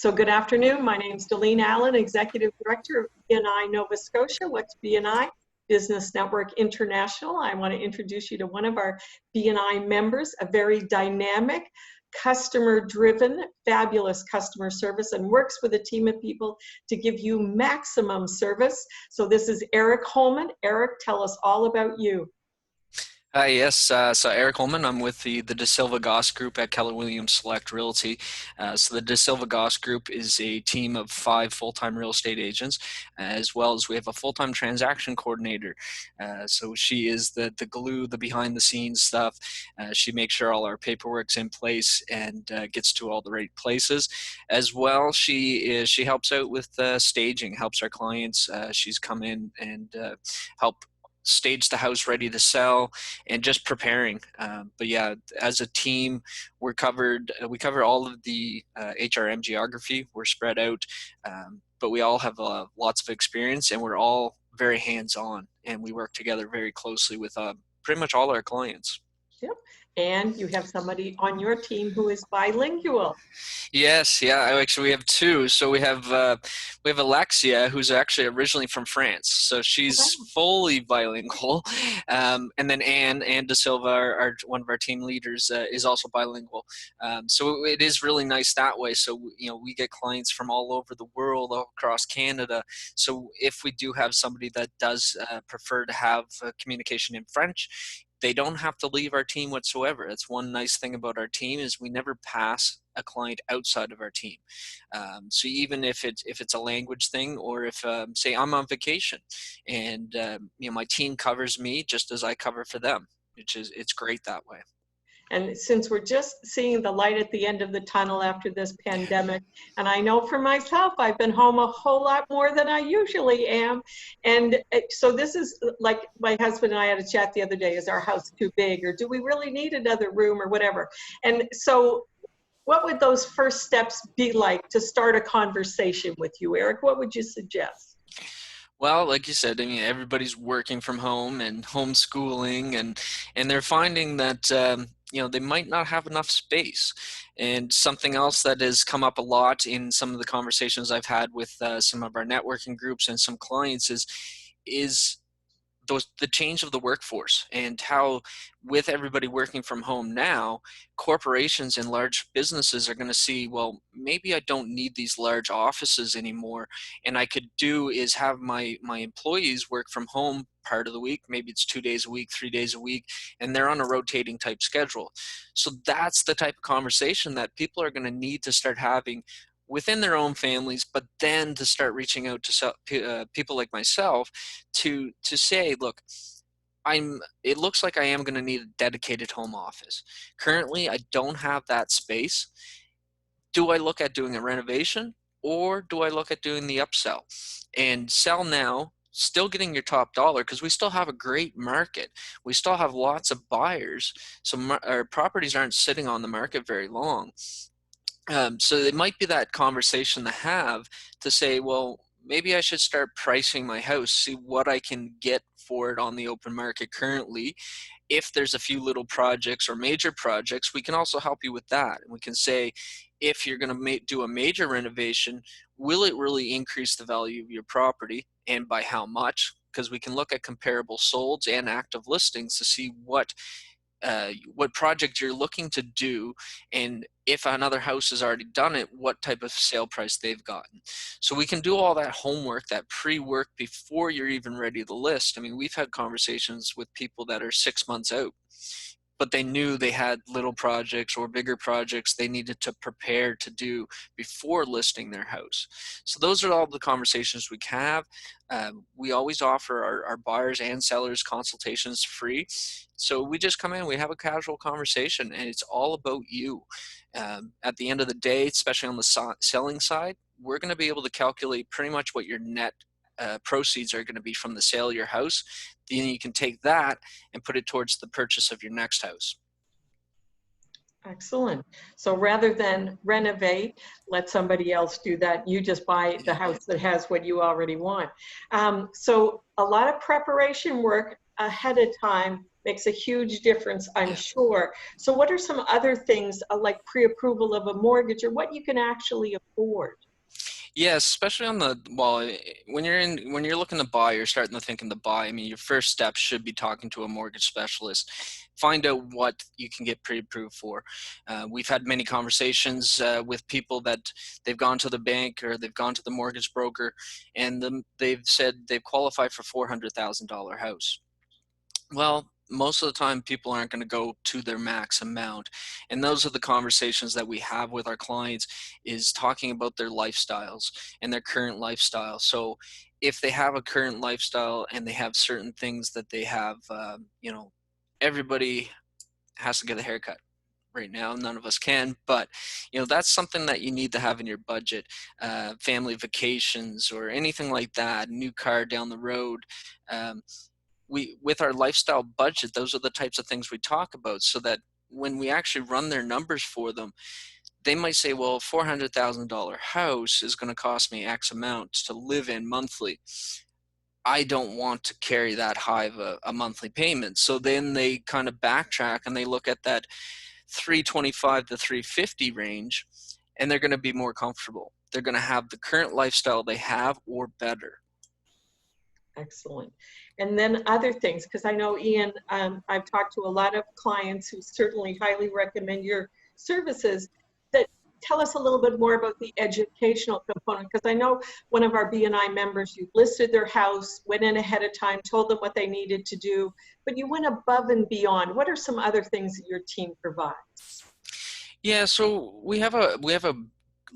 So good afternoon. My name is Dalene, Executive Director of BNI Nova Scotia. What's BNI? Business Network International. I want to introduce you to one of our BNI members, a very dynamic, customer-driven, fabulous customer service, and works with a team of people to give you maximum service. So this is Eric Holman. Eric, tell us all about you. Yes, so Eric Holman, I'm with the DaSilva Gosse group at Keller Williams Select Realty. So the DaSilva Gosse group is a team of 5 full-time real estate agents, as well as we have a full-time transaction coordinator. So she is the glue, the behind-the-scenes stuff. She makes sure all our paperwork's in place and gets to all the right places. As well, she helps out with staging, helps our clients. She's come in and help stage the house ready to sell and just preparing. But yeah, as a team, we cover all of the HRM geography. We're spread out, but we all have lots of experience, and we're all very hands-on, and we work together very closely with pretty much all our clients. Yep. And you have somebody on your team who is bilingual. Yes, yeah. Actually, we have 2. So we have Alexia, who's actually originally from France. So she's fully bilingual, and then Anne DaSilva, our one of our team leaders, is also bilingual. So it is really nice that way. So we get clients from all over the world, all across Canada. So if we do have somebody that does prefer to have communication in French, they don't have to leave our team whatsoever. That's one nice thing about our team, is we never pass a client outside of our team. So even if it's a language thing, or if say I'm on vacation and my team covers me just as I cover for them, it's great that way. And since we're just seeing the light at the end of the tunnel after this pandemic, and I know for myself, I've been home a whole lot more than I usually am. And so this is like my husband and I had a chat the other day, is our house too big, or do we really need another room, or whatever? And so what would those first steps be like to start a conversation with you, Eric? What would you suggest? Well, like you said, I mean, everybody's working from home and homeschooling, and they're finding that they might not have enough space. And something else that has come up a lot in some of the conversations I've had with some of our networking groups and some clients is the change of the workforce, and how, with everybody working from home now, corporations and large businesses are going to see, well, maybe I don't need these large offices anymore, and I could do is have my employees work from home part of the week. Maybe it's 2 days a week, 3 days a week, and they're on a rotating type schedule. So that's the type of conversation that people are going to need to start having within their own families, but then to start reaching out to people like myself to say, look, it looks like I am going to need a dedicated home office. Currently, I don't have that space. Do I look at doing a renovation, or do I look at doing the upsell and sell now, still getting your top dollar, because we still have a great market. We still have lots of buyers. So our properties aren't sitting on the market very long. So it might be that conversation to have, to say, well, maybe I should start pricing my house, see what I can get for it on the open market currently. If there's a few little projects or major projects, we can also help you with that. And we can say, if you're going to do a major renovation, will it really increase the value of your property, and by how much? Because we can look at comparable solds and active listings to see what project you're looking to do, and if another house has already done it, what type of sale price they've gotten. So we can do all that homework, that pre-work, before you're even ready to list. I mean, we've had conversations with people that are 6 months out, but they knew they had little projects or bigger projects they needed to prepare to do before listing their house. So those are all the conversations we have. We always offer our buyers and sellers consultations free. So we just come in, we have a casual conversation, and it's all about you. At the end of the day, especially on the selling side, we're going to be able to calculate pretty much what your net proceeds are going to be from the sale of your house. Then you can take that and put it towards the purchase of your next house. Excellent. So rather than renovate, let somebody else do that. You just buy the house that has what you already want. So a lot of preparation work ahead of time makes a huge difference, I'm Yeah. sure. So what are some other things like pre-approval of a mortgage or what you can actually afford? Yeah, especially on the when you're looking to buy, you're starting to thinking to buy. I mean, your first step should be talking to a mortgage specialist. Find out what you can get pre-approved for. We've had many conversations with people that they've gone to the bank or they've gone to the mortgage broker, and they've said they've qualified for $400,000 house. Well, most of the time people aren't going to go to their max amount. And those are the conversations that we have with our clients, is talking about their lifestyles and their current lifestyle. So if they have a current lifestyle and they have certain things that they have, everybody has to get a haircut. Right now, none of us can, but that's something that you need to have in your budget. Family vacations or anything like that, new car down the road. Um, with our lifestyle budget, those are the types of things we talk about, so that when we actually run their numbers for them, they might say, well, $400,000 house is going to cost me X amount to live in monthly. I don't want to carry that high of a monthly payment. So then they kind of backtrack and they look at that 325 to 350 range, and they're going to be more comfortable. They're going to have the current lifestyle they have or better. Excellent. And then other things, because I know, Ian, I've talked to a lot of clients who certainly highly recommend your services. That tell us a little bit more about the educational component, because I know one of our BNI members, you listed their house, went in ahead of time, told them what they needed to do, but you went above and beyond. What are some other things that your team provides? Yeah, so we have a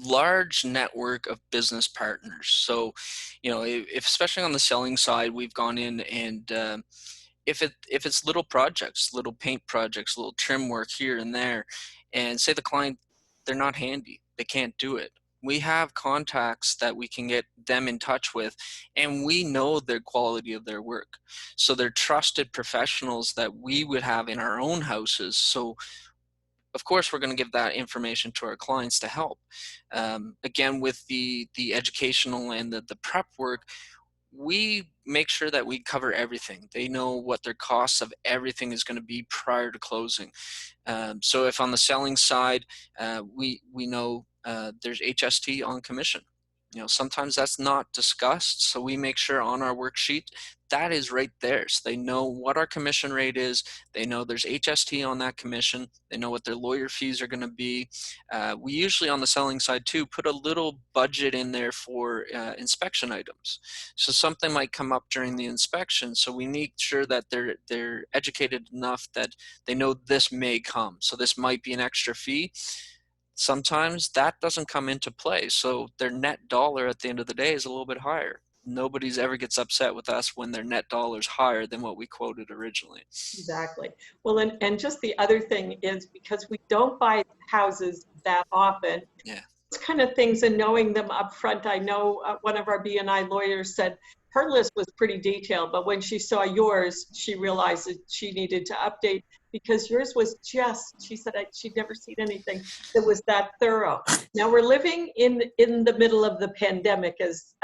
large network of business partners. So, if especially on the selling side, we've gone in and if it's little projects, little paint projects, little trim work here and there, and say the client, they're not handy, they can't do it. We have contacts that we can get them in touch with, and we know the quality of their work. So they're trusted professionals that we would have in our own houses. So of course we're going to give that information to our clients to help. Again, with the educational and the prep work, we make sure that we cover everything. They know what their costs of everything is going to be prior to closing. So if on the selling side, we know there's HST on commission. Sometimes that's not discussed, so we make sure on our worksheet that is right there, so they know what our commission rate is. They know there's HST on that commission. They know what their lawyer fees are going to be. We usually on the selling side too put a little budget in there for inspection items. So something might come up during the inspection, so we make sure that they're educated enough that they know this may come. So this might be an extra fee. Sometimes that doesn't come into play, so their net dollar at the end of the day is a little bit higher. Nobody's ever gets upset with us when their net dollar is higher than what we quoted originally. Exactly. Well, and just the other thing is, because we don't buy houses that often, Yeah. kind of things and knowing them up front. I know one of our BNI lawyers said her list was pretty detailed, but when she saw yours, she realized that she needed to update, because yours was just, she said she'd never seen anything that was that thorough. Now we're living in the middle of the pandemic, as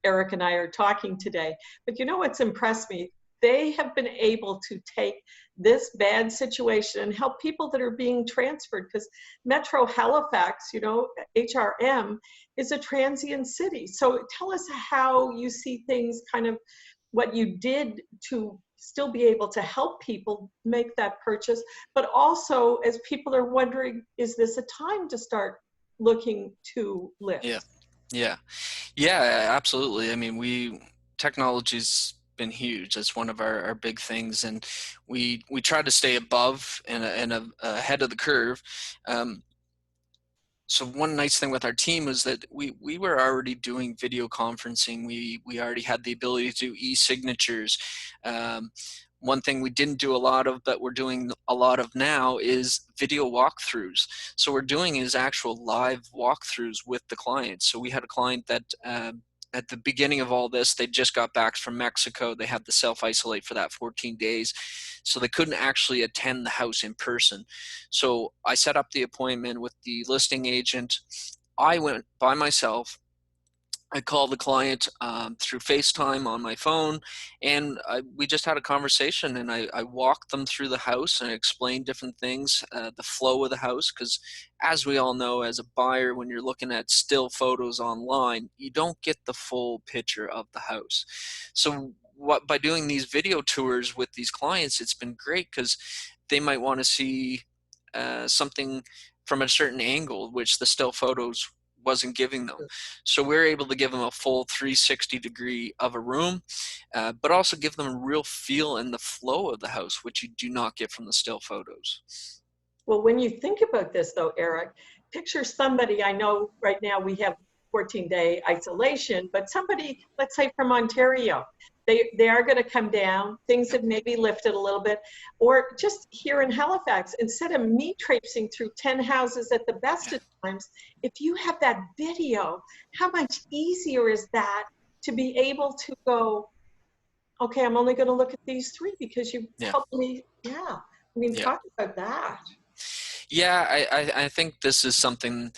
Eric and I are talking today, but you know what's impressed me? They have been able to take this bad situation and help people that are being transferred, because Metro Halifax, HRM is a transient city. So tell us how you see things, kind of what you did to still be able to help people make that purchase, but also as people are wondering, is this a time to start looking to lift? Yeah. Yeah. Yeah, absolutely. I mean, technology's been huge. That's one of our big things, and we try to stay above and ahead of the curve. So one nice thing with our team was that we were already doing video conferencing. We already had the ability to do e-signatures. One thing we didn't do a lot of, but we're doing a lot of now, is video walkthroughs. So we're doing is actual live walkthroughs with the clients. So we had a client that at the beginning of all this, they just got back from Mexico. They had to self-isolate for that 14 days. So they couldn't actually attend the house in person. So I set up the appointment with the listing agent. I went by myself. I call the client through FaceTime on my phone, and we just had a conversation, and I walked them through the house and explained different things, the flow of the house, because as we all know, as a buyer, when you're looking at still photos online, you don't get the full picture of the house. So by doing these video tours with these clients, it's been great because they might want to see something from a certain angle, which the still photos wasn't giving them. So we're able to give them a full 360 degree of a room, but also give them a real feel and the flow of the house, which you do not get from the still photos. Well, when you think about this though, Eric, picture somebody, I know right now we have 14-day isolation, but somebody, let's say from Ontario, they are going to come down, things have maybe lifted a little bit, or just here in Halifax, instead of me traipsing through 10 houses at the best of times, if you have that video, how much easier is that to be able to go, okay, I'm only going to look at these 3 because you helped me. Yeah. I mean, talk about that. Yeah, I think this is something,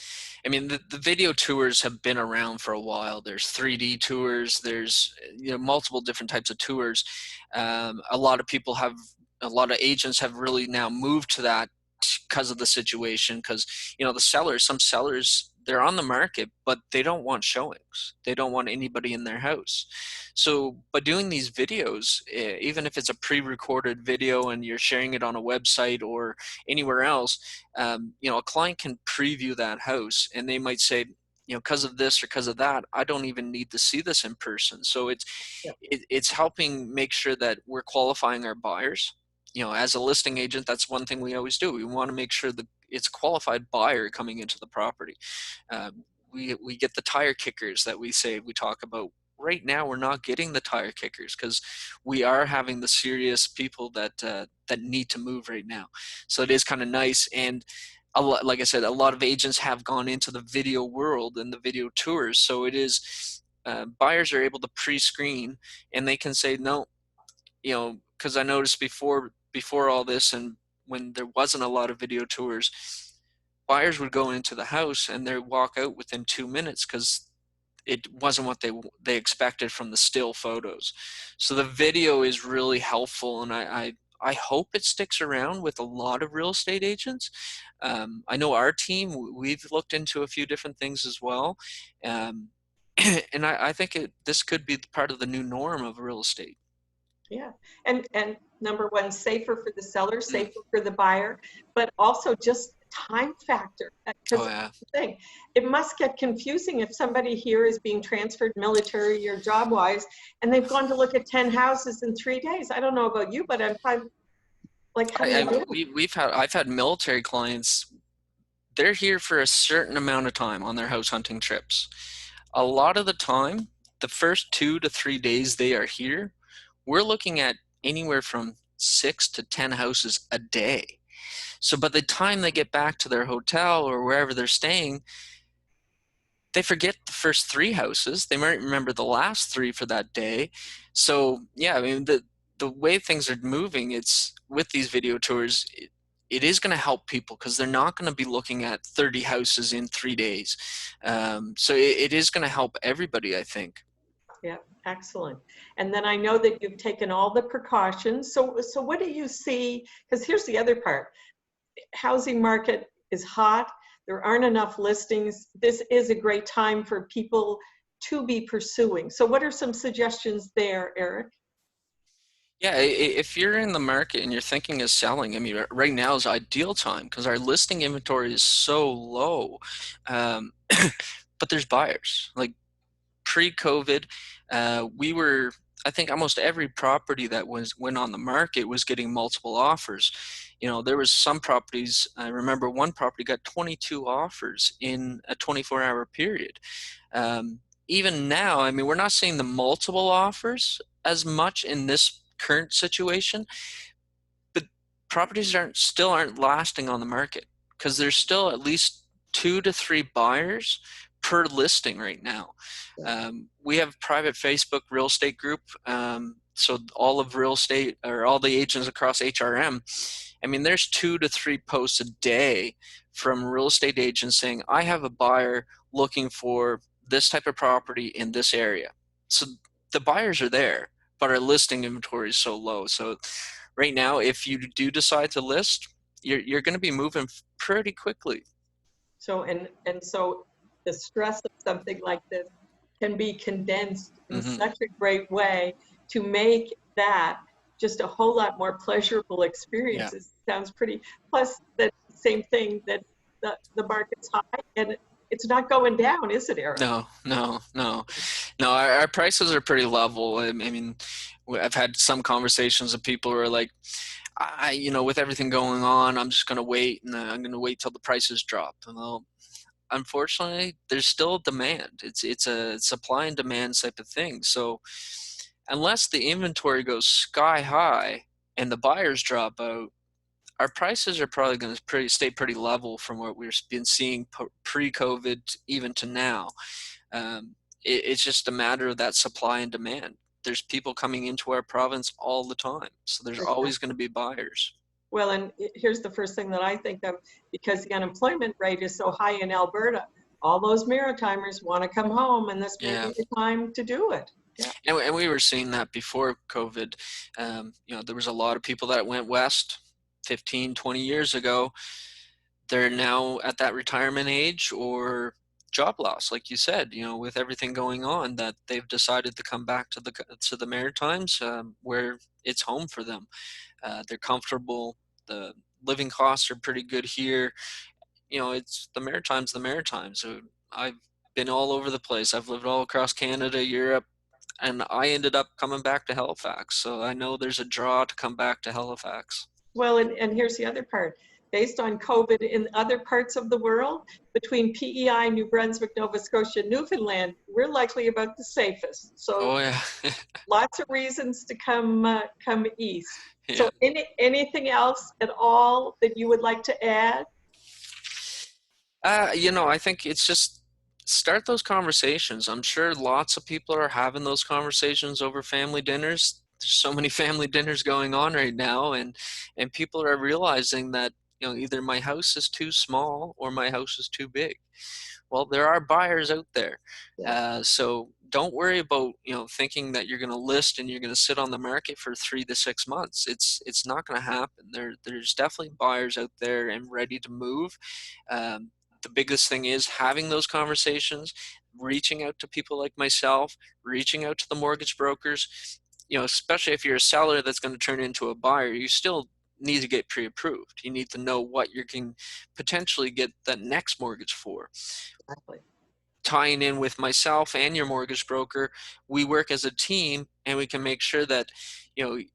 I mean, the video tours have been around for a while. There's 3D tours, there's multiple different types of tours. A lot of agents have really now moved to that because of the situation, because some sellers, they're on the market, but they don't want showings. They don't want anybody in their house. So by doing these videos, even if it's a pre-recorded video and you're sharing it on a website or anywhere else, a client can preview that house, and they might say, because of this or because of that, I don't even need to see this in person. So it's helping make sure that we're qualifying our buyers. As a listing agent, that's one thing we always do. We want to make sure that it's a qualified buyer coming into the property. We get the tire kickers that we talk about. Right now, we're not getting the tire kickers because we are having the serious people that need to move right now. So it is kind of nice. And like I said, a lot of agents have gone into the video world and the video tours. So it is, buyers are able to pre-screen, and they can say, no, because I noticed before all this, and when there wasn't a lot of video tours, buyers would go into the house and they walk out within 2 minutes because it wasn't what they expected from the still photos. So the video is really helpful, and I hope it sticks around with a lot of real estate agents. I know our team, we've looked into a few different things as well, and I think this could be part of the new norm of real estate. Yeah, and number one, safer for the seller, safer for the buyer, but also just time factor. Because the thing, it must get confusing if somebody here is being transferred military or job-wise, and they've gone to look at 10 houses in 3 days. I don't know about you, but I'm like, how do you do? I've had military clients. They're here for a certain amount of time on their house hunting trips. A lot of the time, the first 2 to 3 days they are here, we're looking at anywhere from 6 to 10 houses a day. So by the time they get back to their hotel or wherever they're staying, they forget the first 3 houses. They might remember the last 3 for that day. So yeah, I mean, the way things are moving, it's with these video tours, it is going to help people because they're not going to be looking at 30 houses in 3 days. So it is going to help everybody, I think. Yeah, excellent. And then I know that you've taken all the precautions. So what do you see? Because here's the other part. Housing market is hot. There aren't enough listings. This is a great time for people to be pursuing. So what are some suggestions there, Eric? Yeah, if you're in the market and you're thinking of selling, I mean, right now is ideal time because our listing inventory is so low. But there's buyers. Like pre-COVID, I think almost every property that went on the market was getting multiple offers. There was some properties, I remember one property got 22 offers in a 24-hour period. Even now, I mean, we're not seeing the multiple offers as much in this current situation, but properties still aren't lasting on the market because there's still at least 2 to 3 buyers per listing right now. We have a private Facebook real estate group. So all of real estate, or all the agents across HRM, I mean, there's 2 to 3 posts a day from real estate agents saying, I have a buyer looking for this type of property in this area. So the buyers are there, but our listing inventory is so low. So right now, if you do decide to list, you're going to be moving pretty quickly. So, and so the stress of something like this can be condensed in such a great way to make that just a whole lot more pleasurable experiences. Sounds pretty, plus the same thing that the market's high and it's not going down, is it, Eric? No. Our prices are pretty level. I mean, I've had some conversations with people who are like, with everything going on, I'm just going to wait, and I'm going to wait till the prices drop. Well, unfortunately, there's still demand. It's a supply and demand type of thing. So unless the inventory goes sky high and the buyers drop out, our prices are probably going to stay pretty level from what we've been seeing pre-COVID even to now. It's just a matter of that supply and demand. There's people coming into our province all the time, so there's always going to be buyers. Well, and here's the first thing that I think of, because the unemployment rate is so high in Alberta, all those Maritimers want to come home, and this may be the time to do it. Yeah. And we were seeing that before COVID. There was a lot of people that went west 15, 20 years ago. They're now at that retirement age or job loss, like you said, with everything going on, that they've decided to come back to the Maritimes, where it's home for them. They're comfortable. The living costs are pretty good here. It's the Maritimes. So I've been all over the place. I've lived all across Canada, Europe, and I ended up coming back to Halifax. So I know there's a draw to come back to Halifax. Well, and here's the other part. Based on COVID in other parts of the world, between PEI, New Brunswick, Nova Scotia, Newfoundland, we're likely about the safest. So lots of reasons to come east. Yeah. So anything else at all that you would like to add? I think it's just start those conversations. I'm sure lots of people are having those conversations over family dinners. There's so many family dinners going on right now, and people are realizing that either my house is too small or my house is too big. Well, there are buyers out there. Yeah. So don't worry about thinking that you're going to list and you're going to sit on the market for 3 to 6 months. It's not going to happen. There's definitely buyers out there and ready to move. The biggest thing is having those conversations, reaching out to people like myself, reaching out to the mortgage brokers. Especially if you're a seller that's going to turn into a buyer, you still need to get pre-approved. You need to know what you can potentially get that next mortgage for. Exactly. Tying in with myself and your mortgage broker, we work as a team, and we can make sure that you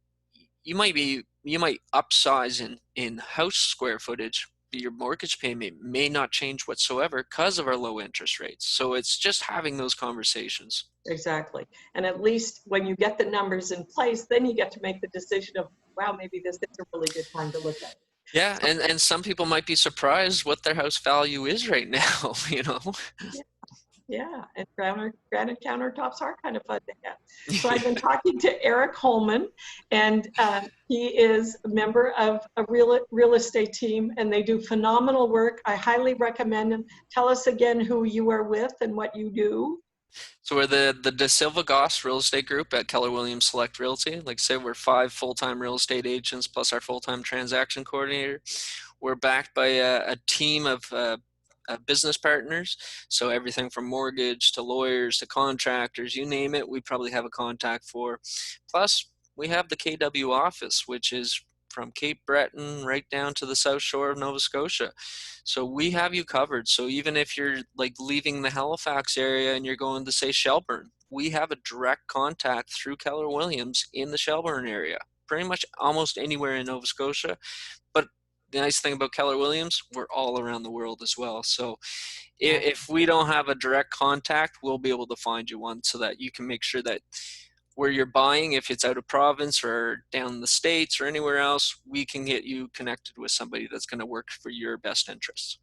might upsize in house square footage, but your mortgage payment may not change whatsoever because of our low interest rates. So it's just having those conversations. Exactly. And at least when you get the numbers in place, then you get to make the decision of, wow, maybe this is a really good time to look at it. Yeah, and some people might be surprised what their house value is right now, Yeah, and granite countertops are kind of fun to have. So I've been talking to Eric Holman, and he is a member of a real estate team, and they do phenomenal work. I highly recommend them. Tell us again who you are with and what you do. So we're the DaSilva Gosse real estate group at Keller Williams Select Realty. Like I said, we're 5 full-time real estate agents plus our full-time transaction coordinator. We're backed by a team of business partners. So everything from mortgage to lawyers to contractors, you name it, we probably have a contact for. Plus, we have the KW office, which is from Cape Breton right down to the South Shore of Nova Scotia. So we have you covered. So even if you're like leaving the Halifax area and you're going to, say, Shelburne, we have a direct contact through Keller Williams in the Shelburne area, pretty much almost anywhere in Nova Scotia. But the nice thing about Keller Williams, we're all around the world as well. So if we don't have a direct contact, we'll be able to find you one so that you can make sure that where you're buying, if it's out of province or down in the States or anywhere else, we can get you connected with somebody that's going to work for your best interests.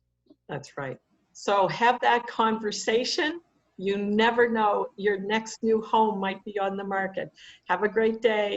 That's right. So have that conversation. You never know, your next new home might be on the market. Have a great day.